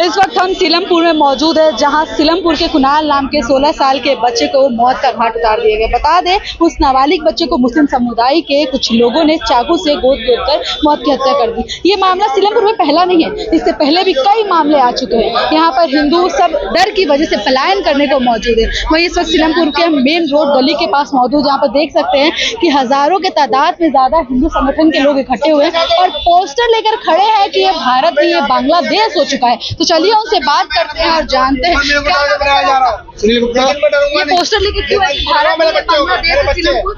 इस वक्त हम सीलमपुर में मौजूद है, जहां सीलमपुर के कुणाल नाम के 16 साल के बच्चे को मौत का घाट उतार दिया गया। बता दें, उस नाबालिग बच्चे को मुस्लिम समुदाय के कुछ लोगों ने चाकू से गोद-गोद कर मौत की हत्या कर दी। ये मामला सीलमपुर में पहला नहीं है, इससे पहले भी कई मामले आ चुके हैं। यहाँ पर हिंदू सब डर की वजह से पलायन करने को मौजूद है। वहीं इस वक्त सीलमपुर के मेन रोड गली के पास मौजूद, जहाँ पर देख सकते हैं कि हजारों के तादाद में ज्यादा हिंदू संगठन के लोग इकट्ठे हुए हैं और पोस्टर लेकर खड़े हैं कि ये भारत नहीं, ये बांग्लादेश हो चुका है। तो चलिए उनसे बात करते हैं और जानते हैं सुनील गुप्ता। ये पोस्टर लेके क्यों है कि भारत नहीं, बांग्लादेश है सीलमपुर?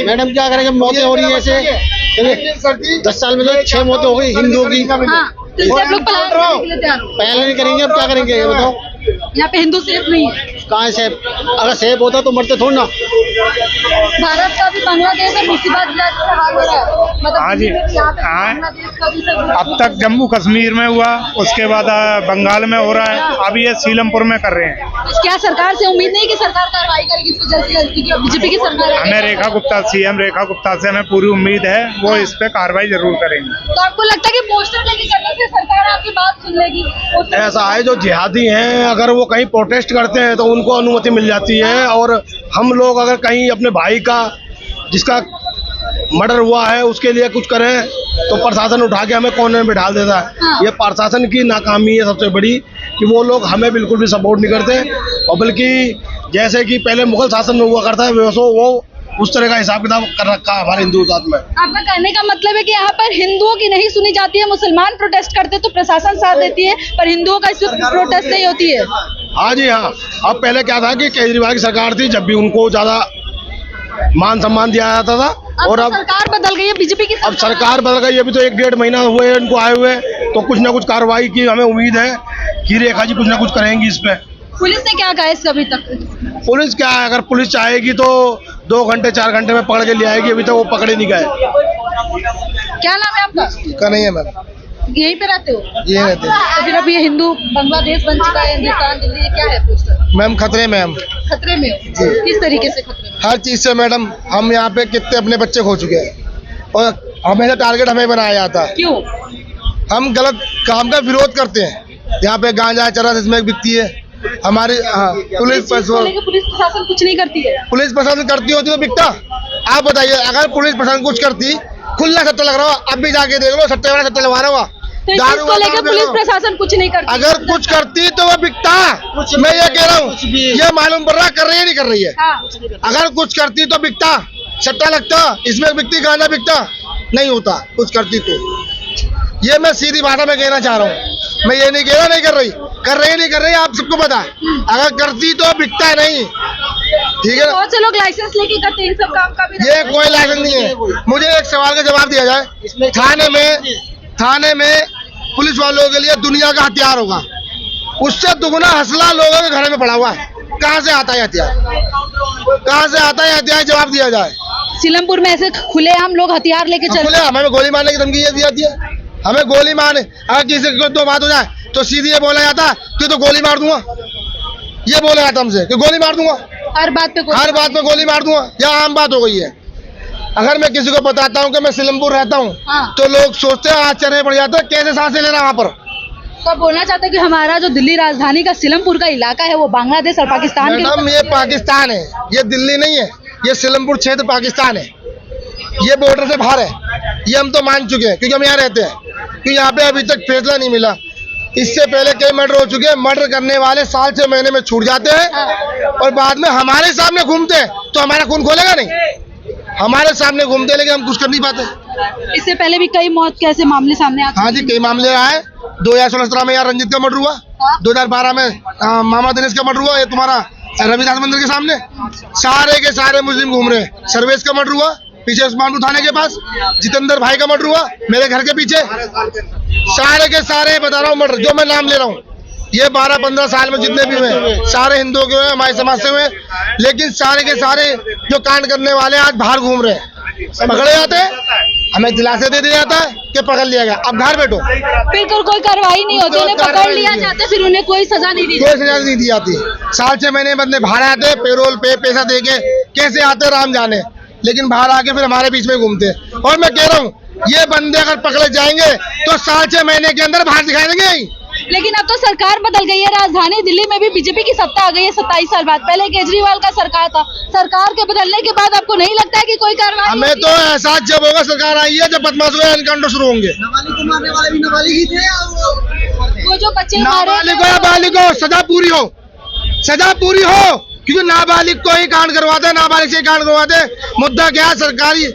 मैडम क्या करेंगे, मौतें हो रही है ऐसे 10 साल में तो 6 मौतें हो गई हिंदुओं की। हाँ, तो इससे आप लोग पलायन करने के लिए तैयार हो? पहले नहीं करेंगे, अब क्या करेंगे ये बताओ। यहाँ पे हिंदू सेफ नहीं है। कहाँ है सेफ? अगर सेफ होता तो मरते थोड़ा ना। भारत का भी बांग्लादेश में मुसीबत जैसा हाल हो रहा है। मतलब हाँ जी, यहाँ पे हाँ। बांग्लादेश का भी सब अब तक जम्मू कश्मीर में हुआ, उसके बाद बंगाल में हो रहा है, अब ये सीलमपुर में कर रहे हैं। क्या सरकार से उम्मीद नहीं कि सरकार कार्रवाई करेगी इस पर जल्द से जल्द, क्योंकि बीजेपी की सरकार है? हमें रेखा गुप्ता, सीएम रेखा गुप्ता से हमें पूरी उम्मीद है, वो इस पे कार्रवाई जरूर करेंगे। तो आपको लगता है कि पोस्टर लेके करने से सरकार आपकी बात सुन लेगी? ऐसा है, जो जिहादी हैं अगर वो कहीं प्रोटेस्ट करते हैं तो उनको अनुमति मिल जाती है, और हम लोग अगर कहीं अपने भाई का जिसका मर्डर हुआ है उसके लिए कुछ करें तो प्रशासन उठा के हमें कोने में बिठा देता है। हाँ। ये प्रशासन की नाकामी है सबसे बड़ी, कि वो लोग हमें बिल्कुल भी सपोर्ट नहीं करते, और बल्कि जैसे कि पहले मुगल शासन में हुआ करता है वैसे वो उस तरह का हिसाब किताब कर रखा है हमारे हिंदू साथ में। आपका कहने का मतलब है कि यहाँ पर हिंदुओं की नहीं सुनी जाती है, मुसलमान प्रोटेस्ट करते तो प्रशासन साथ देती है, पर हिंदुओं का इसमें प्रोटेस्ट नहीं होती है। हाँ जी हाँ। अब पहले क्या था कि केजरीवाल की सरकार थी, जब भी उनको ज्यादा मान सम्मान दिया जाता था, और तो अब सरकार बदल गई है, बीजेपी की अब सरकार बदल गई। अभी तो 1-1.5 महीना हुए हैं इनको आए हुए, तो कुछ ना कुछ कार्रवाई की हमें उम्मीद है कि रेखा जी कुछ ना कुछ करेंगी इस पे। पुलिस ने क्या कहा इसका अभी तक? पुलिस क्या है, अगर पुलिस चाहेगी तो 2 घंटे 4 घंटे में पकड़ के ले आएगी, अभी तक वो पकड़े नहीं गए। क्या नाम है आपका? का नहीं है मैम, यहीं पे रहते हो? ये रहते हैं तो फिर अब ये हिंदू बांग्लादेश बन चुका है, हिंदुस्तान दिल्ली, ये क्या है पोस्टर? मैम। खतरे में हम, खतरे में हो? किस तरीके से खतरे में? हर चीज से मैडम। हम यहाँ पे कितने अपने बच्चे खो चुके हैं, और हमेशा टारगेट हमें बनाया जाता है। क्यों? हम गलत काम का विरोध करते हैं। यहाँ पे गांजा चरस इसमें बिकती है हमारी। हाँ, पुलिस प्रशासन कुछ नहीं करती है? पुलिस प्रशासन करती होती तो बिकता। आप बताइए, अगर पुलिस प्रशासन कुछ करती, खुला सट्टा लग रहा हो, अब भी जाके देख लो, सट्टे वाला सट्टा लगवा रहा हुआ। तो इस चीज को लेकर पुलिस प्रशासन कुछ नहीं करती? अगर कुछ करती तो वो बिकता। मैं ये कह रहा हूँ, ये मालूम पड़ रहा कर रही है नहीं कर रही है। हाँ। अगर कुछ करती तो बिकता, सट्टा लगता, इसमें बिकती, गांजा बिकता नहीं होता कुछ करती तो। ये मैं सीधी भाषा में कहना चाह रहा हूँ। मैं ये नहीं कह रहा नहीं कर रही, आप सबको पता है। अगर करती तो बिकता नहीं, ठीक है। बहुत से लोग लाइसेंस लेके करते हैं इन सब काम का भी। ये कोई लाइसेंस नहीं है। मुझे एक सवाल का जवाब दिया जाए, थाने में पुलिस वालों के लिए दुनिया का हथियार होगा, उससे दुगना हसला लोगों के घर में पड़ा हुआ है। कहाँ से आता है हथियार? कहाँ से आता है हथियार? जवाब दिया जाए। सीलमपुर में ऐसे खुलेआम लोग हथियार लेके चल, हमें गोली मारने की धमकी ये दिया, हमें गोली मारने। अगर किसी को 2 बात हो जाए तो सीधे ये बोला जाता कि तो गोली मार दूंगा, ये बोला जाता हमसे कि गोली मार दूंगा, हर बात पे गोली मार दूंगा। यह आम बात हो गई है। अगर मैं किसी को बताता हूँ कि मैं सीलमपुर रहता हूँ, हाँ। तो लोग सोचते हैं आश्चर्य पड़ जाता है, कैसे सांसें लेना वहाँ पर। तो आप बोलना चाहते हैं कि हमारा जो दिल्ली राजधानी का सीलमपुर का इलाका है वो बांग्लादेश और पाकिस्तान के? मैडम, ये पाकिस्तान है, ये दिल्ली नहीं है। ये सीलमपुर क्षेत्र पाकिस्तान है, ये बॉर्डर से बाहर है। ये हम तो मान चुके हैं क्योंकि हम यहाँ रहते हैं, क्योंकि यहाँ पे अभी तक फैसला नहीं मिला। इससे पहले कई मर्डर हो चुके हैं। मर्डर करने वाले साल 6 महीने में छूट जाते हैं, और बाद में हमारे सामने घूमते हैं, तो हमारा खून खोलेगा नहीं? हमारे सामने घूमते, लेकिन हम कुछ कर नहीं पाते। इससे पहले भी कई मौत के ऐसे मामले सामने आते हैं। हाँ जी, कई मामले आए। 2016-17 में यार रंजीत का मर्डर हुआ, 2012 में मामा दिनेश का मर्डर हुआ, ये तुम्हारा रविदास मंदिर के सामने। सारे के सारे मुस्लिम घूम रहे हैं। सर्वेश का मर्डर हुआ पीछे उस्मानपुर थाने के पास, जितेंद्र भाई का मर्डर हुआ मेरे घर के पीछे। सारे के सारे बता रहा हूँ मर्डर, जो मैं नाम ले रहा हूँ, ये 12-15 साल में जितने भी हुए सारे हिंदुओं के हुए, हमारे समाज से हुए। लेकिन सारे के सारे जो कांड करने वाले आज बाहर घूम रहे हैं, पकड़े जाते हैं, हमें दिलासे दे दिया जाता है कि पकड़ लिया गया, अब घर बैठो। फिर कोई कार्रवाई नहीं होती, उन्हें पकड़ लिया जाता है, फिर उन्हें कोई सजा नहीं दी जाती। कोई सजा नहीं दी जाती। साल 6 महीने बंदे बाहर आते, पेरोल पे पैसा दे के कैसे आते राम जाने, लेकिन बाहर आके फिर हमारे बीच में घूमते हैं। और मैं कह रहा हूँ, ये बंदे अगर पकड़े जाएंगे तो साल 6 महीने के अंदर बाहर दिखाई देंगे, लेकिन अब तो सरकार बदल गई है, राजधानी दिल्ली में भी बीजेपी की सत्ता आ गई है 27 साल बाद। पहले केजरीवाल का सरकार था, सरकार के बदलने के बाद आपको नहीं लगता है कि कोई कार्रवाई? हमें तो एहसास जब होगा सरकार आई है जब बदमाशों के एनकाउंटर शुरू होंगे। नाबालिग को मारने वाले भी नाबालिग ही थे। वो जो बच्चे मारे नाबालिग हो या बालिग हो, सजा पूरी हो, सजा पूरी हो, क्योंकि नाबालिग को ही कांड करवाते हैं, नाबालिग से ही कांड करवाते हैं। मुद्दा क्या है, सरकारी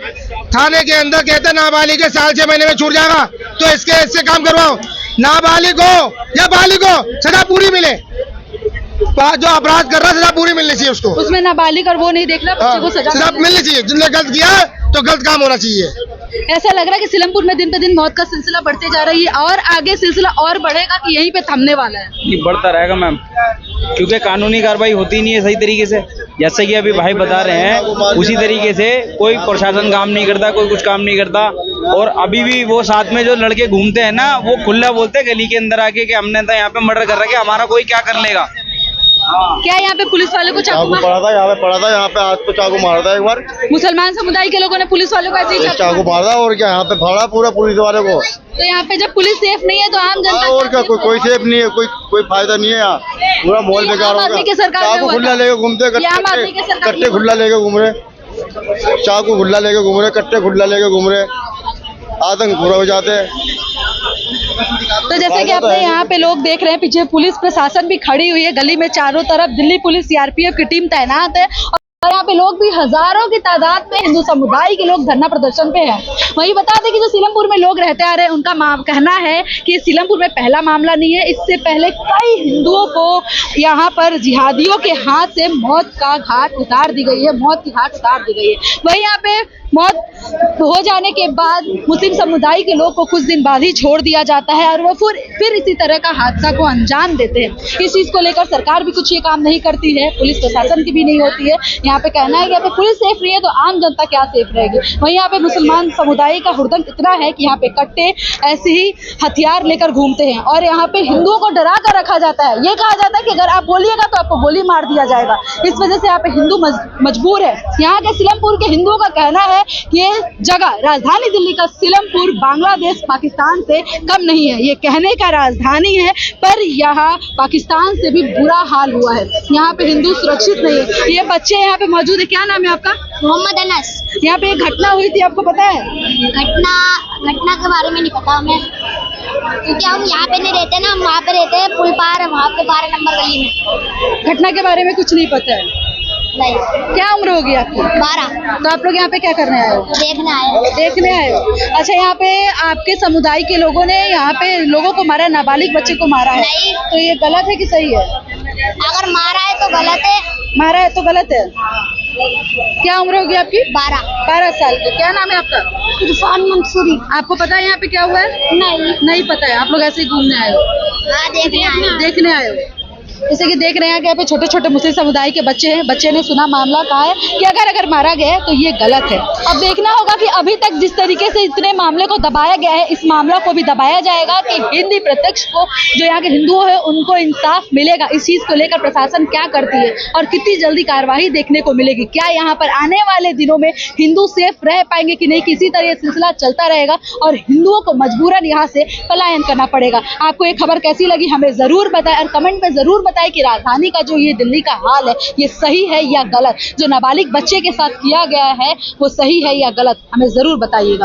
थाने के अंदर कहते हैं नाबालिग के साल 6 महीने में छूट जाएगा, तो इससे काम करवाओ। नाबालिग हो या बालिग हो, सजा पूरी मिले। जो अपराध कर रहा है सजा पूरी मिलनी चाहिए उसको। उसमें नाबालिग और वो नहीं देखना, बच्चे को सजा मिलनी चाहिए। जिसने गलत किया है तो गलत काम होना चाहिए। ऐसा लग रहा है कि सीलमपुर में दिन पे दिन मौत का सिलसिला बढ़ते जा रही है और आगे सिलसिला और बढ़ेगा कि यहीं पे थमने वाला है? ये बढ़ता रहेगा मैम, क्योंकि कानूनी कार्रवाई होती नहीं है सही तरीके से। जैसे कि अभी भाई बता रहे हैं उसी तरीके से कोई प्रशासन काम नहीं करता, कोई कुछ काम नहीं करता। और अभी भी वो साथ में जो लड़के घूमते हैं ना, वो खुला बोलते हैं गली के अंदर आके कि हमने तो यहाँ पे मर्डर कर रखा है, हमारा कोई क्या कर लेगा। क्या यहाँ पे पुलिस वाले को चाकू पड़ा था, यहाँ पे आज तो चाकू मारा था एक बार। मुसलमान समुदाय के लोगों ने पुलिस वालों को ऐसे ही चाकू मारा और क्या यहाँ पे फाड़ा पूरा पुलिस वाले को। तो यहाँ पे जब पुलिस सेफ नहीं है तो आम जनता और क्या, कोई सेफ नहीं है, कोई फायदा नहीं है यहाँ, पूरा माहौल बेकार हो गया। चाकू खुला लेके घूमते, कट्टे खुला लेके घूम रहे, चाकू खुला लेके घूम रहे, कट्टे खुला लेके घूम रहे, आतंक पूरा हो जाते हैं। तो जैसे कि अपने यहाँ पे लोग देख रहे हैं, पीछे पुलिस प्रशासन भी खड़ी हुई है, गली में चारों तरफ दिल्ली पुलिस सीआरपीएफ की टीम तैनात है और यहाँ पे लोग भी हजारों की तादाद में हिंदू समुदाय के लोग धरना प्रदर्शन पे हैं। वही बता दें कि जो सीलमपुर में लोग रहते आ रहे हैं उनका कहना है कि सीलमपुर में पहला मामला नहीं है, इससे पहले कई हिंदुओं को यहाँ पर जिहादियों के हाथ से मौत का घाट उतार दी गई है, मौत की घाट उतार दी गई है। वही यहाँ पे मौत हो जाने के बाद मुस्लिम समुदाय के लोग को कुछ दिन बाद ही छोड़ दिया जाता है और वो फिर इसी तरह का हादसा को अंजाम देते हैं। इस चीज को लेकर सरकार भी कुछ ये काम नहीं करती है, पुलिस प्रशासन की भी नहीं होती है। यहाँ पे कहना है कि यहाँ पे पुलिस सेफ नहीं है तो आम जनता क्या सेफ रहेगी। वहीं यहाँ पे मुसलमान समुदाय का हुड़दंग इतना है कि यहाँ पे कट्टे ऐसे ही हथियार लेकर घूमते हैं और यहाँ पे हिंदुओं को डरा कर रखा जाता है। ये कहा जाता है कि अगर आप बोलिएगा तो आपको गोली मार दिया जाएगा। इस वजह से यहाँ पे हिंदू मजबूर है। यहाँ के सीलमपुर के हिंदुओं का कहना है कि ये जगह राजधानी दिल्ली का सीलमपुर बांग्लादेश पाकिस्तान से कम नहीं है, ये कहने का राजधानी है, पर यहाँ पाकिस्तान से भी बुरा हाल हुआ है। यहाँ पे हिंदू सुरक्षित नहीं है। ये बच्चे यहाँ पे मौजूद है, क्या नाम है आपका? मोहम्मद अनस। यहाँ पे एक घटना हुई थी, आपको पता है? घटना के बारे में नहीं पता हमें, क्योंकि हम यहाँ पे नहीं रहते ना, हम वहाँ पे रहते हैं पुल पार है, वहाँ पे 12 नंबर गली में। घटना के बारे में कुछ नहीं पता है? नहीं। क्या उम्र होगी आपकी? 12। तो आप लोग यहाँ पे क्या करने आए हो? देखने आए हो। देखने आए हो। अच्छा, यहाँ पे आपके समुदाय के लोगों ने यहाँ पे लोगों को मारा, नाबालिग बच्चे को मारा है? नहीं। तो ये गलत है कि सही है? अगर मारा है तो गलत है। मारा है तो गलत है। क्या उम्र होगी आपकी? 12 साल की। क्या नाम है आपका? इरफान मंसूरी। आपको पता है यहाँ पे क्या हुआ है? नहीं पता है। आप लोग ऐसे ही घूमने आए हो? हाँ, देखने आए हो। जैसे कि देख रहे हैं कि यहाँ पे छोटे छोटे मुस्लिम समुदाय के बच्चे हैं। बच्चे ने सुना मामला, कहा है कि अगर मारा गया है तो ये गलत है। अब देखना होगा कि अभी तक जिस तरीके से इतने मामले को दबाया गया है, इस मामला को भी दबाया जाएगा कि हिंदी प्रत्यक्ष को जो यहाँ के हिंदू है उनको इंसाफ मिलेगा। इस चीज को लेकर प्रशासन क्या करती है और कितनी जल्दी कार्यवाही देखने को मिलेगी। क्या यहाँ पर आने वाले दिनों में हिंदू सेफ रह पाएंगे कि नहीं, किसी तरह सिलसिला चलता रहेगा और हिंदुओं को मजबूरन यहाँ से पलायन करना पड़ेगा। आपको ये खबर कैसी लगी हमें जरूर बताएं और कमेंट में जरूर बताएं कि राजधानी का जो ये दिल्ली का हाल है ये सही है या गलत। जो नाबालिग बच्चे के साथ किया गया है वो सही है या गलत, हमें जरूर बताइएगा।